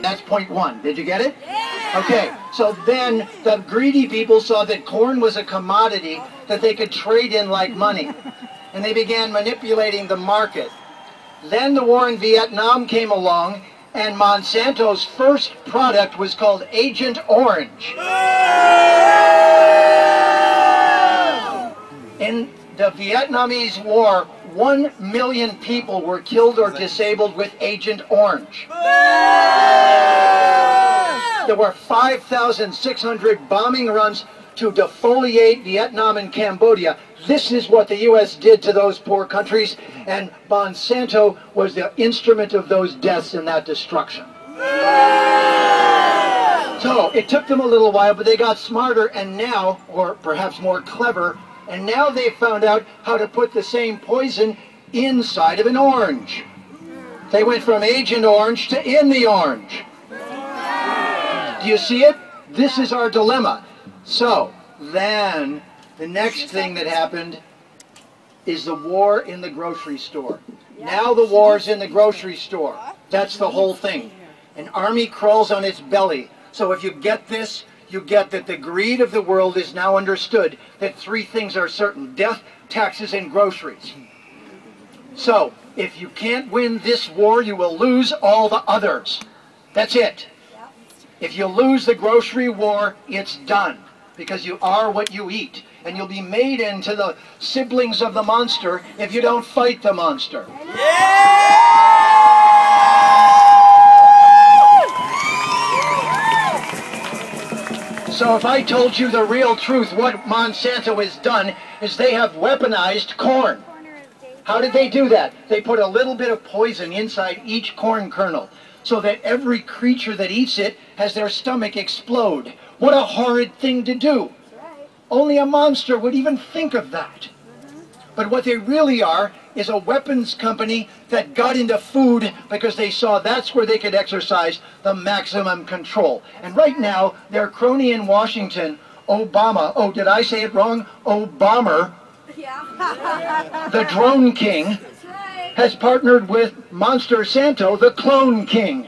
That's point one. Did you get it? Okay, so then the greedy people saw that corn was a commodity that they could trade in like money. And they began manipulating the market. Then the war in Vietnam came along, and Monsanto's first product was called Agent Orange. In the Vietnamese War, 1 million people were killed or disabled with Agent Orange. There were 5,600 bombing runs to defoliate Vietnam and Cambodia. This is what the U.S. did to those poor countries, and Monsanto was the instrument of those deaths and that destruction. So it took them a little while, but they got smarter, and now, or perhaps more clever, and now they found out how to put the same poison inside of an orange. They went from Agent Orange to in the orange. Do you see it? This is our dilemma. So then the next thing that happened is the war in the grocery store. Now the war's in the grocery store. That's the whole thing. An army crawls on its belly. So if you get this, you get that the greed of the world is now understood, that three things are certain: death, taxes, and groceries. So if you can't win this war, you will lose all the others. That's it. If you lose the grocery war, it's done, because you are what you eat, and you'll be made into the siblings of the monster if you don't fight the monster. So if I told you the real truth, what Monsanto has done is they have weaponized corn. How did they do that? They put a little bit of poison inside each corn kernel, so that every creature that eats it has their stomach explode. What a horrid thing to do. Only a monster would even think of that. But what they really are is a weapons company that got into food because they saw that's where they could exercise the maximum control. And right now, their crony in Washington, Obama, oh, did I say it wrong? Obama, the drone king, has partnered with Monsanto, the clone king.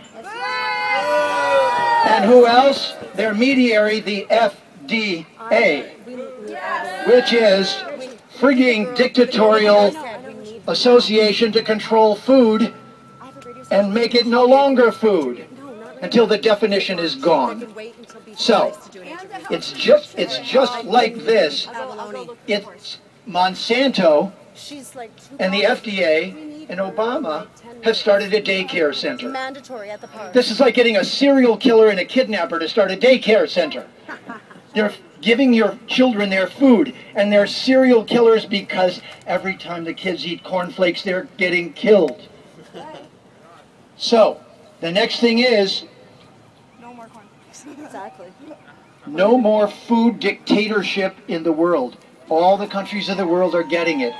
And who else? Their mediary, the FDA, which is frigging dictatorial association to control food and make it no longer food until the definition is gone. So it's just like this. It's Monsanto and the FDA and Obama have started a daycare center. This is like getting a serial killer and a kidnapper to start a daycare center. They're giving your children their food, and they're serial killers because every time the kids eat cornflakes, they're getting killed. So, the next thing is, no more cornflakes. Exactly. No more food dictatorship in the world. All the countries of the world are getting it.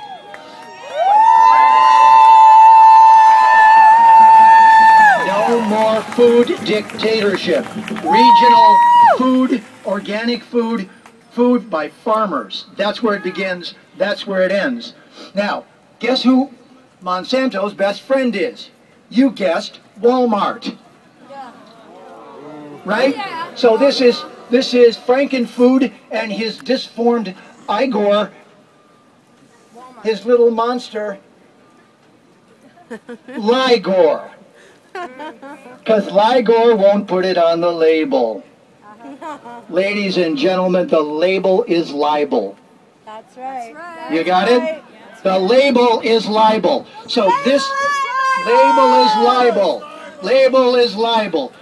No more food dictatorship. Regional food, organic food, food by farmers. That's where it begins, that's where it ends. Now, guess who Monsanto's best friend is? You guessed, Walmart. Right? So this is Frankenfood and his disformed Igor, his little monster, Ligor. Because Ligor won't put it on the label. Ladies and gentlemen, the label is libel. That's right. You got it? The label is libel. So this label is libel. Label is libel.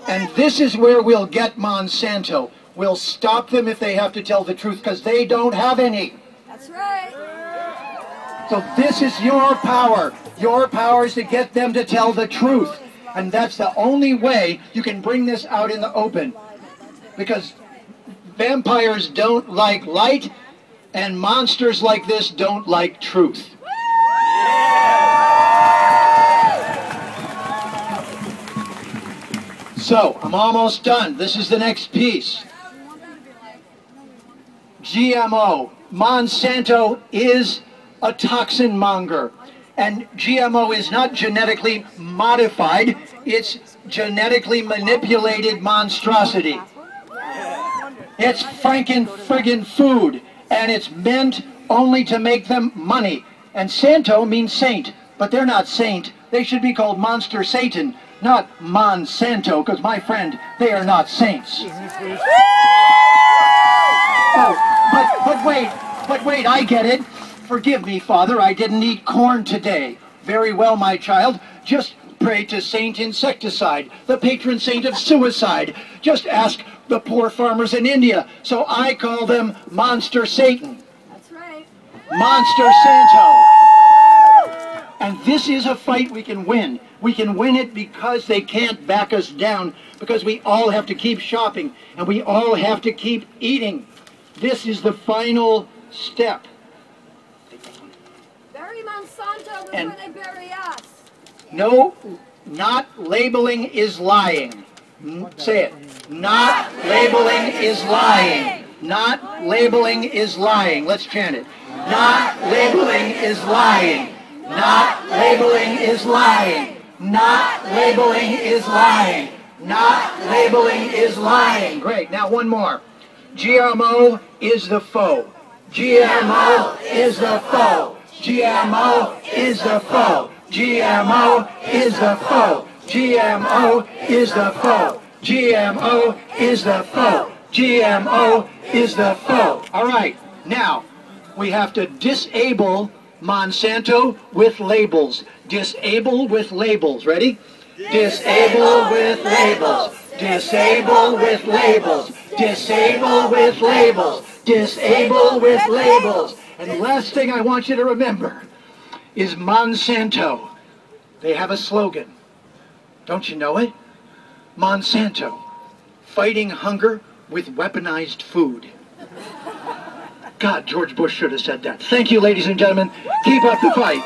And this is where we'll get Monsanto. We'll stop them if they have to tell the truth, because they don't have any. That's right. So this is your power. Your power is to get them to tell the truth. And that's the only way you can bring this out in the open. Because vampires don't like light, and monsters like this don't like truth. So, I'm almost done. This is the next piece. GMO. Monsanto is a toxin monger. And GMO is not genetically modified, it's genetically manipulated monstrosity. It's friggin' food, and it's meant only to make them money. And Santo means saint, but they're not saint. They should be called Monster Satan, not Monsanto, because my friend, they are not saints. Oh, but wait, I get it. Forgive me, Father, I didn't eat corn today. Very well, my child. Just pray to Saint Insecticide, the patron saint of suicide. Just ask the poor farmers in India. So I call them Monster Satan. That's right. Monster Santo. And this is a fight we can win. We can win it because they can't back us down, because we all have to keep shopping and we all have to keep eating. This is the final step. Bury Monsanto before they bury us. No, not labeling is lying. Say it. Not labeling is lying. Not labeling is lying. Let's chant it. Not labeling is lying. Not labeling is lying. Not labeling is lying. Not labeling is lying. Great. Now one more. GMO is the foe. GMO is the foe. GMO is the foe. GMO is the foe. GMO is the foe. GMO is the foe. GMO is the foe. All right. Now, we have to disable Monsanto with labels. Disable with labels. Ready? Disable with labels. Disable with labels. Disable with labels. Disable with labels. And the last thing I want you to remember is Monsanto. They have a slogan. Don't you know it? Monsanto, fighting hunger with weaponized food. God, George Bush should have said that. Thank you, ladies and gentlemen. Keep up the fight.